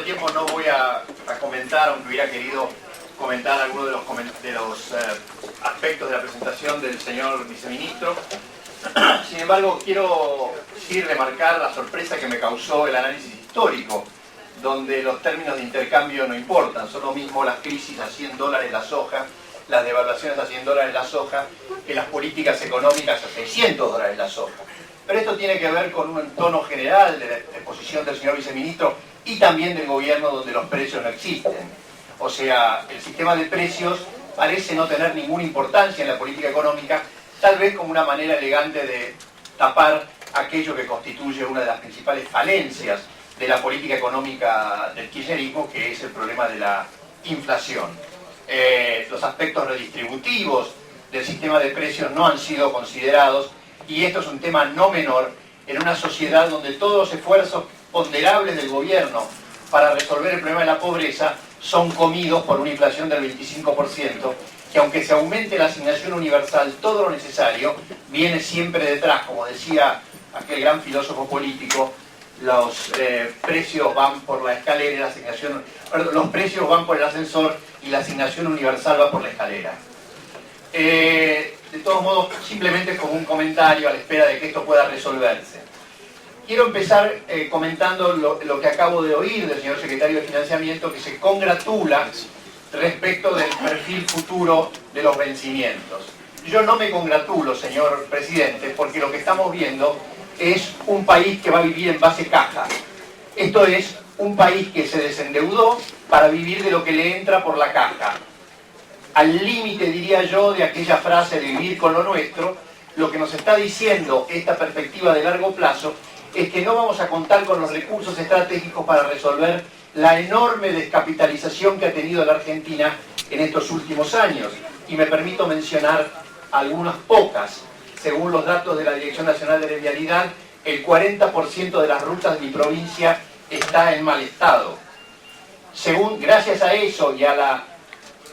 tiempo no voy a comentar, aunque hubiera querido comentar algunos de los aspectos de la presentación del señor viceministro. Sin embargo, quiero sí remarcar la sorpresa que me causó el análisis histórico, donde los términos de intercambio no importan, son lo mismo las crisis a $100 la soja, las devaluaciones a $100 la soja, que las políticas económicas a $600 la soja. Pero esto tiene que ver con un tono general de la exposición del señor viceministro y también del gobierno, donde los precios no existen. O sea, el sistema de precios parece no tener ninguna importancia en la política económica, tal vez como una manera elegante de tapar aquello que constituye una de las principales falencias de la política económica del kirchnerismo, que es el problema de la inflación. Los aspectos redistributivos del sistema de precios no han sido considerados, y esto es un tema no menor en una sociedad donde todos los esfuerzos ponderables del gobierno para resolver el problema de la pobreza son comidos por una inflación del 25%, que aunque se aumente la asignación universal, todo lo necesario viene siempre detrás. Como decía aquel gran filósofo político, los precios van por la escalera y la asignación, los precios van por el ascensor y la asignación universal va por la escalera. De todos modos, simplemente como un comentario a la espera de que esto pueda resolverse. Quiero empezar comentando lo que acabo de oír del señor secretario de Financiamiento, que se congratula respecto del perfil futuro de los vencimientos. Yo no me congratulo, señor presidente, porque lo que estamos viendo es un país que va a vivir en base caja. Esto es un país que se desendeudó para vivir de lo que le entra por la caja. Al límite, diría yo, de aquella frase de vivir con lo nuestro, lo que nos está diciendo esta perspectiva de largo plazo es que no vamos a contar con los recursos estratégicos para resolver la enorme descapitalización que ha tenido la Argentina en estos últimos años. Y me permito mencionar algunas pocas. Según los datos de la Dirección Nacional de la Vialidad, el 40% de las rutas de mi provincia está en mal estado. Gracias a eso y a la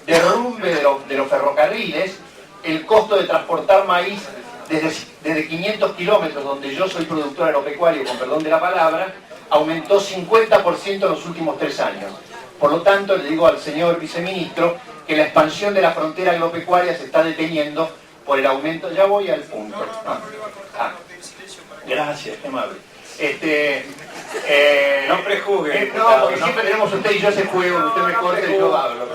derrumbe de los ferrocarriles, el costo de transportar maíz desde 500 kilómetros, donde yo soy productor agropecuario, con perdón de la palabra, aumentó 50% en los últimos 3 años. Por lo tanto, le digo al señor viceministro que la expansión de la frontera agropecuaria se está deteniendo por el aumento. Ya voy al punto. Gracias, qué amable. No prejuzgue. No, porque siempre tenemos usted y yo ese juego, usted me corta y yo hablo.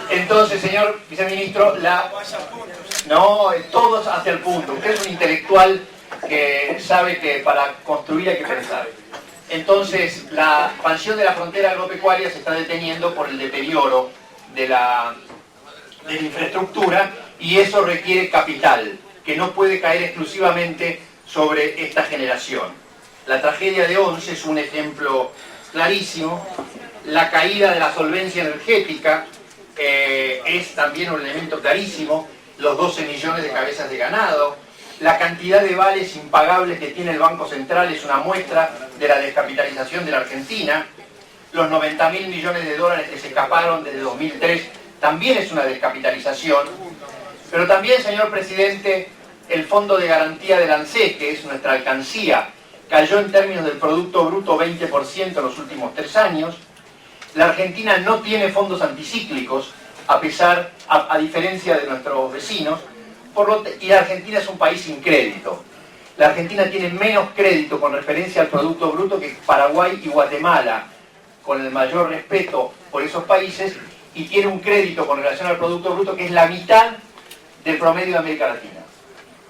Entonces, señor viceministro, no, todos hacia el punto. Usted es un intelectual que sabe que para construir hay que pensar. Entonces, la expansión de la frontera agropecuaria se está deteniendo por el deterioro de la infraestructura, y eso requiere capital, que no puede caer exclusivamente sobre esta generación. La tragedia de Once es un ejemplo clarísimo. La caída de la solvencia energética es también un elemento clarísimo. Los 12 millones de cabezas de ganado. La cantidad de vales impagables que tiene el Banco Central es una muestra de la descapitalización de la Argentina. Los 90.000 millones de dólares que se escaparon desde 2003 también es una descapitalización. Pero también, señor presidente, el Fondo de Garantía del ANSES, que es nuestra alcancía, cayó en términos del Producto Bruto 20% en los últimos 3 años. La Argentina no tiene fondos anticíclicos, a diferencia de nuestros vecinos, y la Argentina es un país sin crédito. La Argentina tiene menos crédito con referencia al Producto Bruto que Paraguay y Guatemala, con el mayor respeto por esos países, y tiene un crédito con relación al Producto Bruto que es la mitad del promedio de América Latina.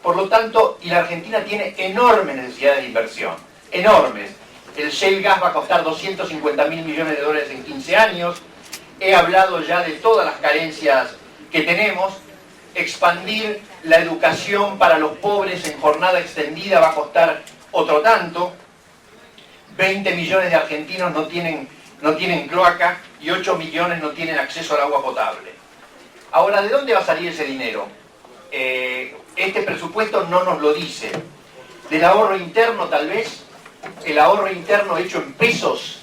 Por lo tanto, y la Argentina tiene enormes necesidades de inversión, enormes. El shale gas va a costar 250.000 millones de dólares en 15 años. He hablado ya de todas las carencias que tenemos. Expandir la educación para los pobres en jornada extendida va a costar otro tanto. 20 millones de argentinos no tienen cloaca y 8 millones no tienen acceso al agua potable. Ahora, ¿de dónde va a salir ese dinero? Este presupuesto no nos lo dice. Del ahorro interno, tal vez. El ahorro interno hecho en pesos.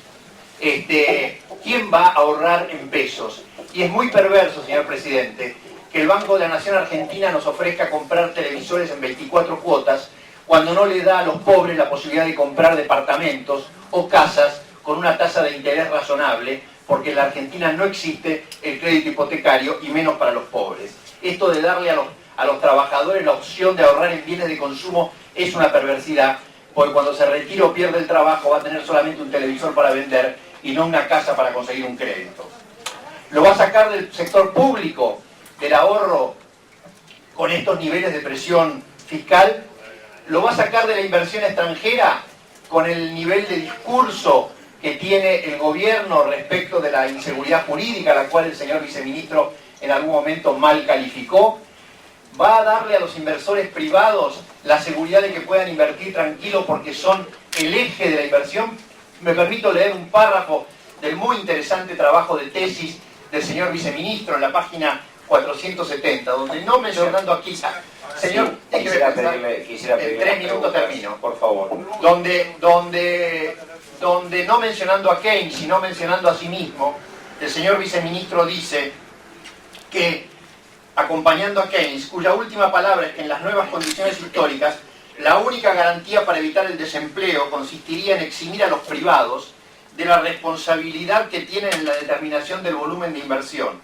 ¿Quién va a ahorrar en pesos? Y es muy perverso, señor presidente, que el Banco de la Nación Argentina nos ofrezca comprar televisores en 24 cuotas cuando no le da a los pobres la posibilidad de comprar departamentos o casas con una tasa de interés razonable, porque en la Argentina no existe el crédito hipotecario y menos para los pobres. Esto de darle a los trabajadores la opción de ahorrar en bienes de consumo es una perversidad, porque cuando se retira o pierde el trabajo va a tener solamente un televisor para vender y no una casa para conseguir un crédito. Lo va a sacar del sector público, del ahorro, con estos niveles de presión fiscal. Lo va a sacar de la inversión extranjera con el nivel de discurso que tiene el gobierno respecto de la inseguridad jurídica, la cual el señor viceministro en algún momento mal calificó. Va a darle a los inversores privados la seguridad de que puedan invertir tranquilos porque son el eje de la inversión. Me permito leer un párrafo del muy interesante trabajo de tesis del señor viceministro en la página 470, donde no mencionando aquí, señor, quisiera pedirle en 3 minutos termino, por favor. Donde no mencionando a Keynes, sino mencionando a sí mismo, el señor viceministro dice que, acompañando a Keynes, cuya última palabra es que en las nuevas condiciones históricas, la única garantía para evitar el desempleo consistiría en eximir a los privados de la responsabilidad que tienen en la determinación del volumen de inversión.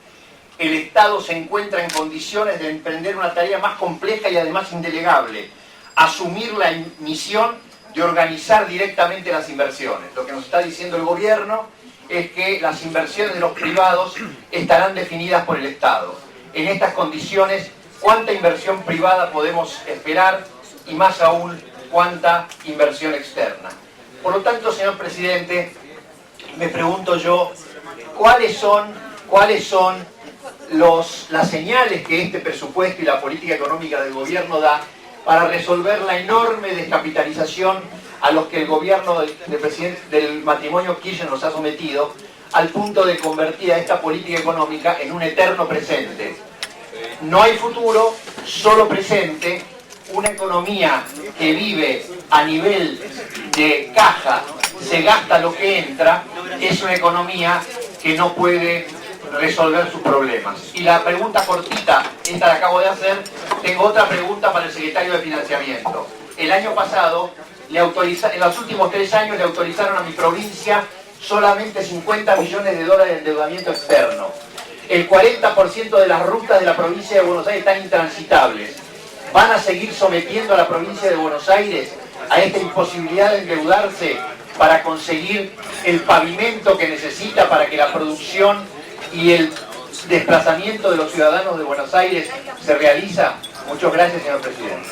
El Estado se encuentra en condiciones de emprender una tarea más compleja y además indelegable, asumir la misión de organizar directamente las inversiones. Lo que nos está diciendo el gobierno es que las inversiones de los privados estarán definidas por el Estado. En estas condiciones, ¿cuánta inversión privada podemos esperar? Y más aún, ¿cuánta inversión externa? Por lo tanto, señor presidente, me pregunto yo, ¿cuáles son las señales que este presupuesto y la política económica del gobierno da para resolver la enorme descapitalización a los que el gobierno del matrimonio Kirchner nos ha sometido, al punto de convertir a esta política económica en un eterno presente? No hay futuro, solo presente. Una economía que vive a nivel de caja, se gasta lo que entra, es una economía que no puede resolver sus problemas. Y la pregunta cortita, esta la acabo de hacer, tengo otra pregunta para el secretario de Financiamiento. El año pasado, en los últimos 3 años le autorizaron a mi provincia solamente 50 millones de dólares de endeudamiento externo. El 40% de las rutas de la provincia de Buenos Aires están intransitables. ¿Van a seguir sometiendo a la provincia de Buenos Aires a esta imposibilidad de endeudarse para conseguir el pavimento que necesita para que la producción y el desplazamiento de los ciudadanos de Buenos Aires se realiza? Muchas gracias, señor presidente.